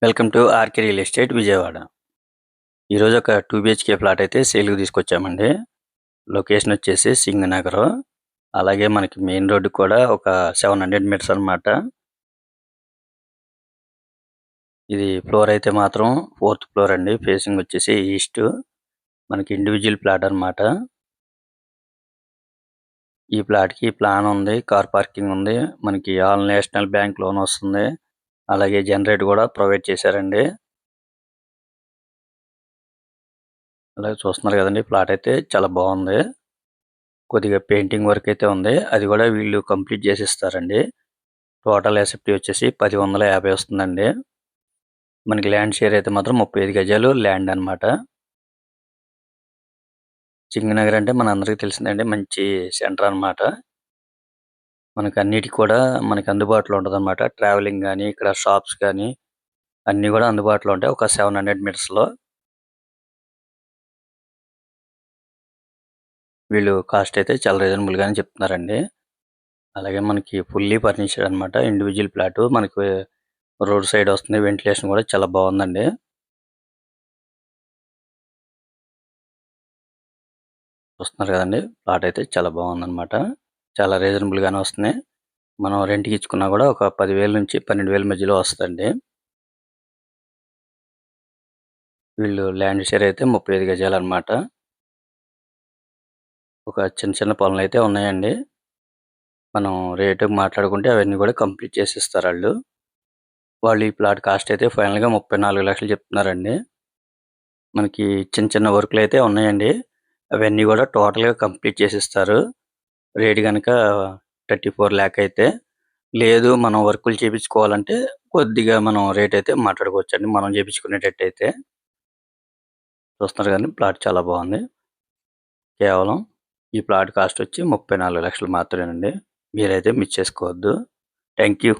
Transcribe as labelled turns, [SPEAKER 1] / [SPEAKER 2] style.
[SPEAKER 1] Welcome to RK real estate Vijayawada. ఈరోజు ఒక 2 BHK flat అయితే సేల్‌కి తీసుకొచ్చామండి. లొకేషన్ వచ్చేసి సింగనగరం. అలాగే మనకి మెయిన్ రోడ్ కూడా ఒక 700 మీటర్స్ అనమాట. ఇది ఫ్లోర్ అయితే మాత్రం ఫోర్త్ ఫ్లోర్ అండి. ఫేసింగ్ వచ్చేసి ఈస్ట్. మనకి ఇండివిడ్యువల్ ఫ్లాట్ అనమాట. ఈ ఫ్లాట్‌కి ప్లాన్ ఉంది. కార్ పార్కింగ్ ఉంది. మనకి ఆల్ నేషనల్ బ్యాంక్ లోన్ వస్తుంది. అలాగే జనరేటర్ కూడా ప్రొవైడ్ చేశారండి. అలాగే చూస్తున్నారు కదండీ! ఫ్లాట్ అయితే చాలా బాగుంది. కొద్దిగా పెయింటింగ్ వర్క్ అయితే ఉంది. అది కూడా వీళ్ళు కంప్లీట్ చేసిస్తారండి. టోటల్ ఎస్ఎఫ్టీ వచ్చేసి 10,150 వస్తుందండి. మనకి ల్యాండ్ షేర్ అయితే మాత్రం 35 గజాలు ల్యాండ్ అనమాట. సింగనగర్ అంటే మనందరికీ తెలిసిందండి. మంచి సెంటర్ అనమాట. మనకి అన్నిటికి కూడా మనకి అందుబాటులో ఉంటదనమాట. ట్రావెలింగ్ గాని, ఇక్కడ షాప్స్ గాని అన్నీ కూడా అందుబాటులో ఉంటాయి. ఒక 700 మీటర్స్‌లో. వీళ్ళు కాస్ట్ అయితే చాలా రీజనబుల్ గానే చెప్తున్నారండి. అలాగే మనకి ఫుల్లీ ఫర్నిష్డ్ అనమాట. Individual flat. మనకి రోడ్ సైడ్ వస్తుంది. వెంటిలేషన్ కూడా చాలా బాగుందండి. చూస్తున్నారు కదండీ! ప్లాట్ అయితే చాలా బాగుందనమాట. చాలా రీజనబుల్ గానే వస్తున్నాయి. మనం రెంట్‌కి ఇచ్చుకున్నా కూడా ఒక 10,000 నుంచి 12,000 మధ్యలో వస్తదండి. వీళ్ళు ల్యాండ్ షేర్ అయితే 35 గజాలనమాట. ఒక చిన్న చిన్న పనులైతే ఉన్నాయండి. మనం రేటు మాట్లాడుకుంటే అవన్నీ కూడా కంప్లీట్ చేసిస్తారాళ్ళు. వాళ్ళు ఈ ప్లాట్ కాస్ట్ అయితే ఫైనల్‌గా 34,00,000 చెప్తున్నారండి. మనకి చిన్న చిన్న వర్కులైతే ఉన్నాయండి. అవన్నీ కూడా టోటల్‌గా కంప్లీట్ చేసిస్తారు. రేట్ గనక 34,00,000 అయితే. లేదు మనం వర్కులు చేపించుకోవాలంటే కొద్దిగా మనం రేట్ అయితే మాట్లాడుకోవచ్చండి. మనం చేపించుకునేటట్టయితే. చూస్తున్నారు కదండీ! ప్లాట్ చాలా బాగుంది. కేవలం ఈ ప్లాట్ కాస్ట్ వచ్చి 34,00,000 మాత్రమేనండి. మీరైతే మిస్ చేసుకోవద్దు. Thank you.